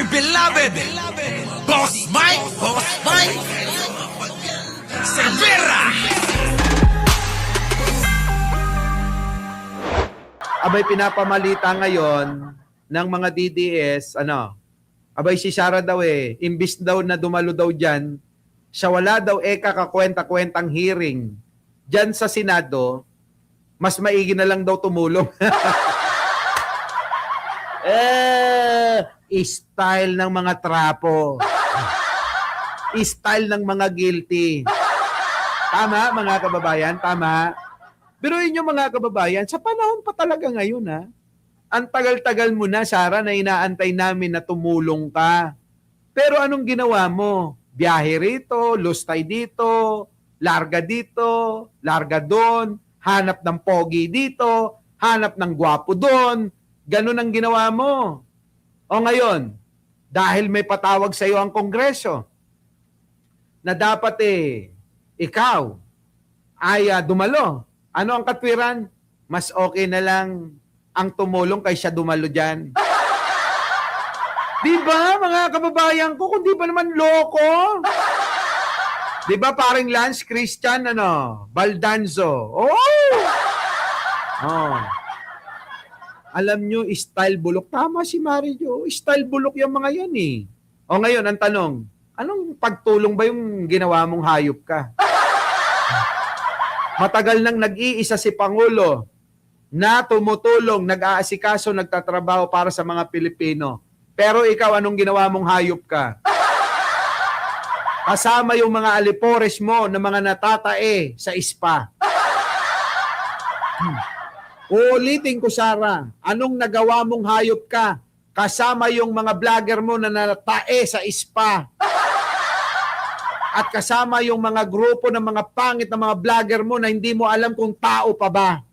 dear beloved, Boss Mike, Cervera. Abay, pinapamalita ngayon ng mga DDS, abay si Sara daw imbis daw na dumalo daw dyan, siya wala daw kakakwenta-kwentang hearing dyan sa Senado, mas maigi na lang daw tumulong. Style ng mga trapo. Style ng mga guilty. Tama, mga kababayan, tama. Pero yun yung mga kababayan, sa panahon pa talaga ngayon, ang tagal-tagal mo na, Sara, na inaantay namin na tumulong ka. Pero anong ginawa mo? Biyahe rito, lustay dito, larga doon, hanap ng pogi dito, hanap ng gwapo doon. Ganun ang ginawa mo. O ngayon, dahil may patawag sa iyo ang Kongreso, na dapat ikaw ay dumalo. Ano ang katwiran? Mas okay na lang ang tumulong kaysa dumalo dyan. Diba, mga kababayan ko, kung di ba naman loko? Diba, paring Lance Christian, Baldanzo. Alam nyo, style bulok. Tama si Mario. Style bulok yung mga yan O ngayon, ang tanong, anong pagtulong ba yung ginawa mong hayop ka? Matagal nang nag-iisa si Pangulo na tumutulong, nag-aasikaso, nagtatrabaho para sa mga Pilipino. Pero ikaw, anong ginawa mong hayop ka? Kasama yung mga alipores mo na mga natatae sa spa. Uulitin ko, Sara, anong nagawa mong hayop ka? Kasama yung mga vlogger mo na natae sa spa. At kasama yung mga grupo ng mga pangit na mga vlogger mo na hindi mo alam kung tao pa ba.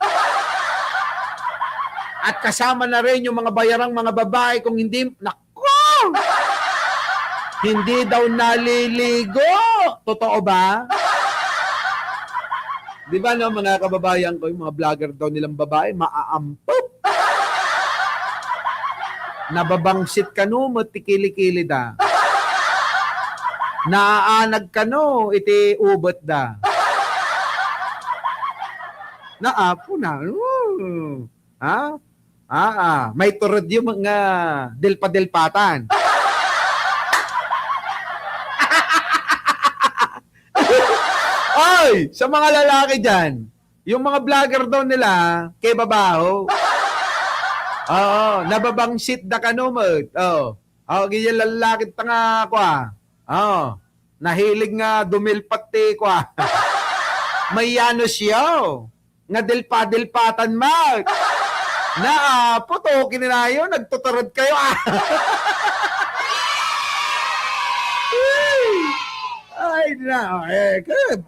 At kasama na rin yung mga bayarang mga babae kung hindi, hindi daw naliligo. Totoo ba? Di ba mga kababayan ko, yung mga vlogger daw nilang babae, maaampop. Nababangsit ka no, matikili-kili da. Naaanag ka no, iti ubot da. Naapo na. May turod yung mga delpa-delpatan. Oy, sa mga lalaki dyan, yung mga vlogger daw nila, kay babaho. Nababangsit da ka no, ganyan lalaki tanga ko nahilig nga dumilpat ko may yano siya nga delpa-delpatan mag. Puto, kininayo, nagtuturod kayo Ay,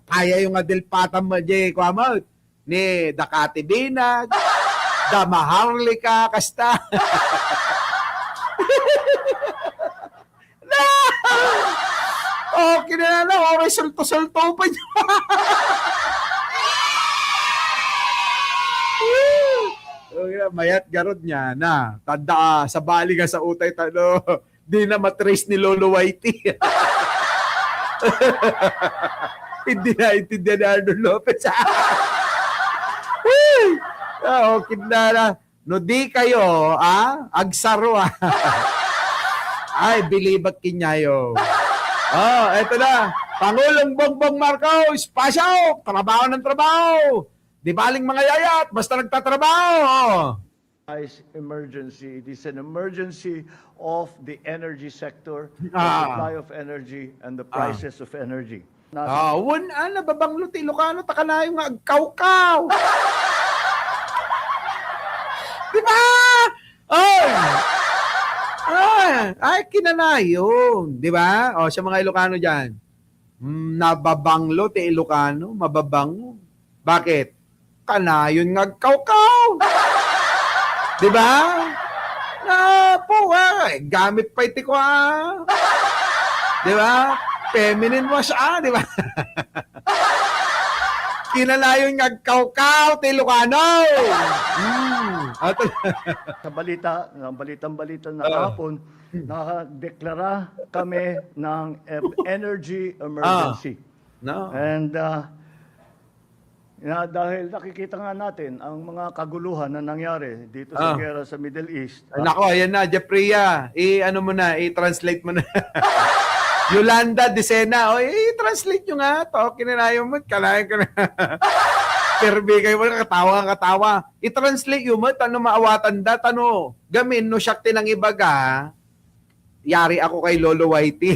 kaya yung delpatan mo, ni Dakati Binag, da Maharlika, kasta. Okay na okay, sulto-sulto pa niya. Mayat garod niya na tanda sa bali nga sa utay di na matrace ni Lolo Whitey. Hindi na intindihan ni Arnold Lopez. Okay na. No di kayo, agsaro Ay, bilibat kinyayo. Eto na. Pangulong Bongbong Marcos, pasok! Trabaho ng trabaho! Di baling mga yayat, basta nagtatrabaho! Emergency. It is an emergency of the energy sector, the supply of energy, and the prices of energy. Nababanglo ti Ilocano, takalayo nga agkaw-kaw! Di ba? Ay, kinanayon. Di ba? Sa mga Ilocano dyan. Nababanglo ti Ilocano, mababango. Bakit? Kanayon nga agkaw-kaw! Di ba? Gamit pa iti ko Di ba? Feminine wash di ba? Kinalayon nga agkaw-kaw ti Ilocano! Sa balitang-balita na kahapon, nakadeklara kami ng energy emergency. No. And dahil nakikita nga natin ang mga kaguluhan na nangyari dito sa gera sa Middle East. Nako, ayan na, Jeffria. I-ano mo na, i-translate mo na. Yolanda Decena, i-translate nyo nga. To, kinanayo mo, kalayan ka na. Perbe kayo mo, katawa. I-translate yun mo, tano maawatan da, tano. Gamin, no syakti ng ibaga, yari ako kay Lolo Whitey.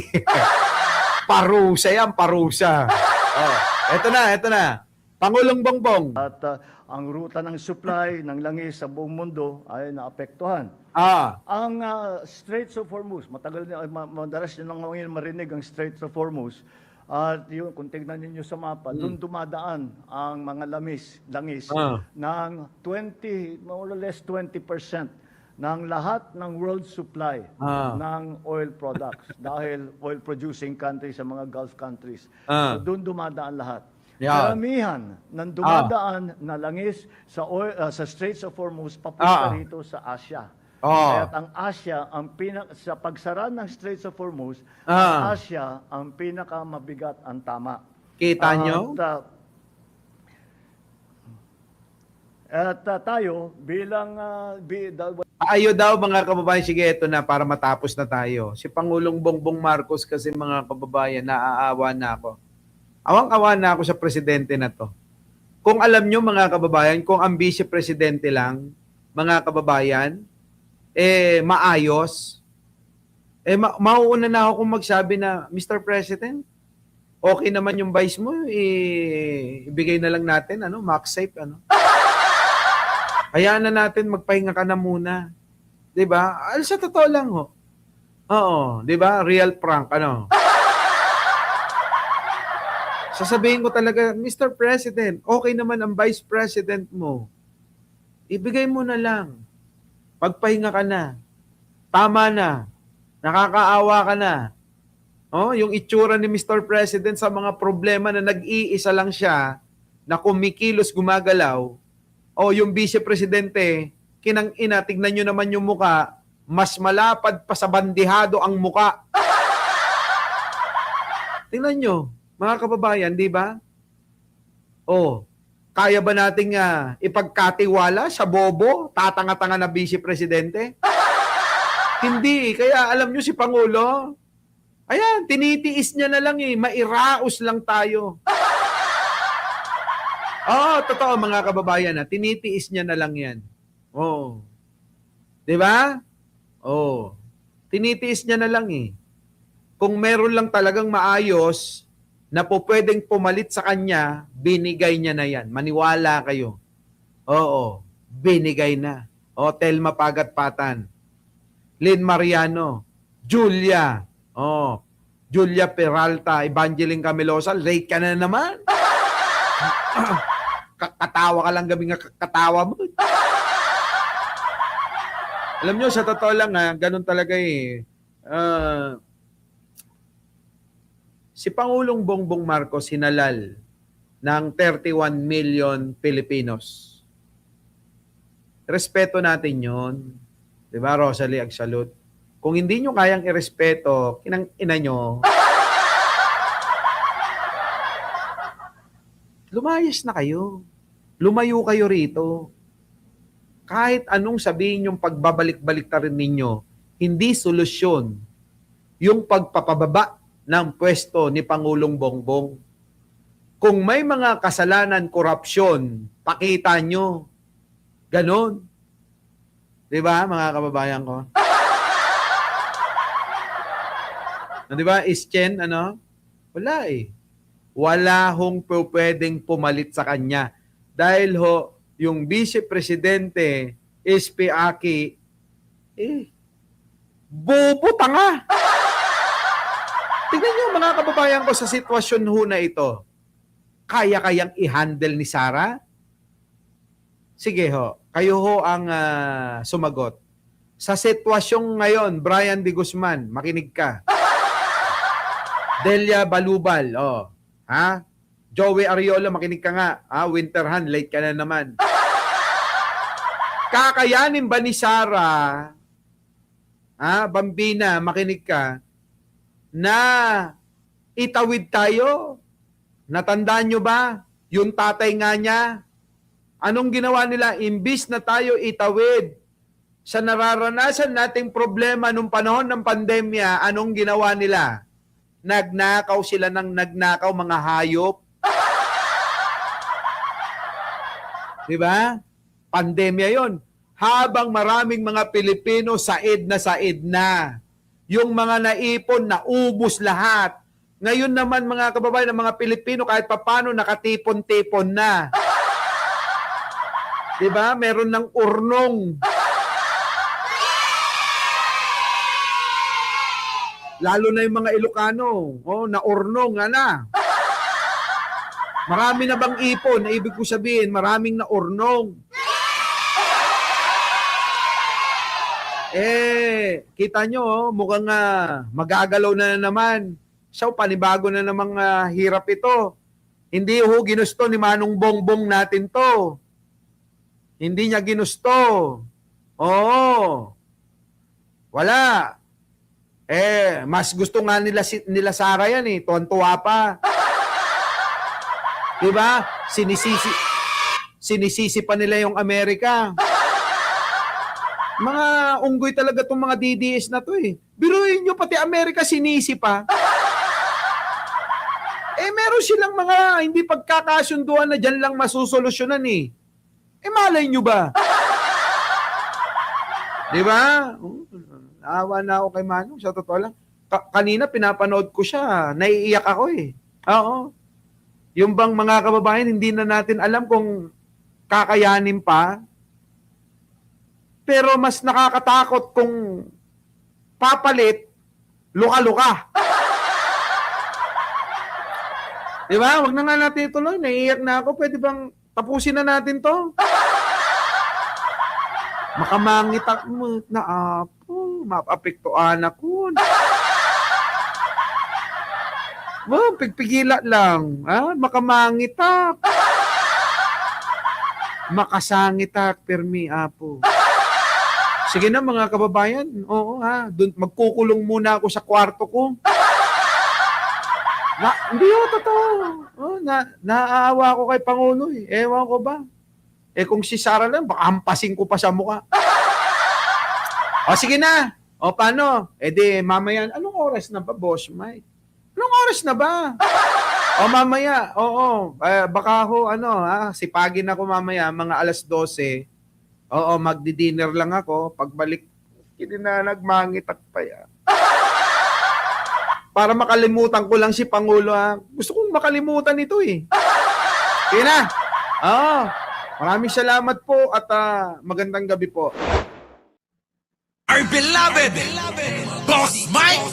Parusa yan, parusa. Eto na. Pangulong Bongbong. At ang ruta ng supply ng langis sa buong mundo ay naapektuhan. Ang Straits of Hormuz, madalas nyo nang marinig ang Straits of Hormuz. At yun, kung tignan ninyo sa mapa, doon dumadaan ang mga langis ng 20, more or less 20% ng lahat ng world supply ng oil products dahil oil-producing countries sa mga Gulf countries. So, doon dumadaan lahat. Yeah. Karamihan ng dumadaan na langis sa Straits of Hormuz papunta rito sa Asia. At ang Asia, sa pagsara ng Straits of Hormuz, ang Asia ang pinakamabigat ang tama. Kita nyo? At tayo bilang Ayo daw mga kababayan, sige ito na para matapos na tayo. Si Pangulong Bongbong Marcos kasi mga kababayan, naaawa na ako. Awang-awa na ako sa presidente na to. Kung alam nyo mga kababayan, kung ang vice-presidente lang, mga kababayan, maayos, mauuna na ako kung magsabi na, Mr. President, okay naman yung vice mo, ibigay na lang natin, max safe, Hayaan na natin, magpahinga ka na muna. 'Di ba? Sa totoo lang ho. Oo, 'di ba? Real prank, Sasabihin ko talaga, Mr. President, okay naman ang Vice President mo. Ibigay mo na lang. Pagpahinga ka na. Tama na. Nakakaawa ka na. Yung itsura ni Mr. President sa mga problema na nag-iisa lang siya, na kumikilos, gumagalaw, yung Vice Presidente, kinang-ina, tignan nyo naman yung muka, mas malapad pa sa bandihado ang muka. Tingnan nyo. Mga kababayan, di ba? Kaya ba nating ipagkatiwala sa bobo, tatanga-tanga na Vice Presidente? Hindi. Kaya alam nyo si Pangulo, ayan, tinitiis niya na lang mairaos lang tayo. Totoo mga kababayan, tinitiis niya na lang yan. Di ba? Tinitiis niya na lang Kung meron lang talagang maayos, na po pwedeng pumalit sa kanya, binigay niya na yan. Maniwala kayo. Binigay na. Telma Pagat-Patan. Lynn Mariano. Julia. Julia Peralta. Evangeline Camilosa. Late ka na naman. Katawa ka lang gabi nga katawa mo. Alam nyo, sa totoo lang ganun talaga si Pangulong Bongbong Marcos hinalal ng 31 million Filipinos. Respeto natin yon, di ba, Rosalie Agsalud? Kung hindi nyo kayang irespeto, kinang-ina nyo, lumayas na kayo. Lumayo kayo rito. Kahit anong sabihin yung pagbabalik-balik ta rin ninyo, hindi solusyon yung pagpapababa ng pwesto ni Pangulong Bongbong. Kung may mga kasalanan, korupsyon, pakita nyo. Ganon. Di ba, mga kababayan ko? Di ba, Ischen, Wala Wala hong pwedeng pumalit sa kanya. Dahil yung Vice Presidente, SP Aki, bobo tanga. Tingnan nyo mga kababayan ko sa sitwasyon na ito. Kaya-kayang i-handle ni Sara? Sige kayo ang sumagot. Sa sitwasyong ngayon, Brian De Guzman, makinig ka. Delia Balubal, Joey Ariola, makinig ka nga. Winterhan, late ka na naman. Kakayanin ba ni Sarah, Bambina, makinig ka, na itawid tayo? Natandaan nyo ba? Yung tatay nga niya, anong ginawa nila? Imbis na tayo itawid sa nararanasan nating problema nung panahon ng pandemya, anong ginawa nila? Nagnakaw sila ng nagnakaw, mga hayop. Diba? Pandemya yon. Habang maraming mga Pilipino said na. Yung mga naipon, naubos lahat. Ngayon naman mga kababayan ng mga Pilipino, kahit papano nakatipon-tipon na. Diba? Meron ng urnong. Lalo na yung mga Ilocano. Na urnong nga na. Marami na bang ipon? Ibig ko sabihin, maraming na urnong. Kita nyo, mukhang magagalaw na naman. So, panibago na namang hirap ito. Hindi ginusto ni Manong Bongbong natin to. Hindi niya ginusto. Oo. Wala. Mas gusto nga nila Sara yan eh. Tuwan-tuwa pa. Diba? Sinisisi pa nila yung Amerika. Mga unggoy talaga itong mga DDS na to eh. Biruin nyo, pati Amerika sinisi pa. Meron silang mga hindi pagkakasunduan na dyan lang masusolusyonan eh. Malay nyo ba? Diba? Naawa na ako kay Manong. Sa totoo lang. Kanina pinapanood ko siya. Naiiyak ako eh. Oo. Yung bang mga kababayan, hindi na natin alam kung kakayanin pa. Pero mas nakakatakot kung papalit, luka-luka. Diba? Huwag na nga natin ituloy. Naiiyak na ako. Pwede bang tapusin na natin to? Makamangita mo na apo. Mapapektuan ako. Pigpigila lang. Makamangitak. Makasangitak, permi, apo. Sige na mga kababayan. Oo Doon, magkukulong muna ako sa kwarto ko. Hindi totoo. Naaawa ko kay Pangulo eh. Ewan ko ba? Kung si Sara lang, baka hampasin ko pa sa mukha. Sige na. Paano? Di mamaya, anong oras na ba, Boss Mike? Anong oras na ba? Mamaya, baka ako, sipagin ako mamaya, mga 12:00. Magdi-dinner lang ako. Pagbalik, hindi na nagmangitak pa yan. Para makalimutan ko lang si Pangulo. Gusto kong makalimutan ito eh. Sige na. Maraming salamat po at magandang gabi po. Our beloved Boss Mike!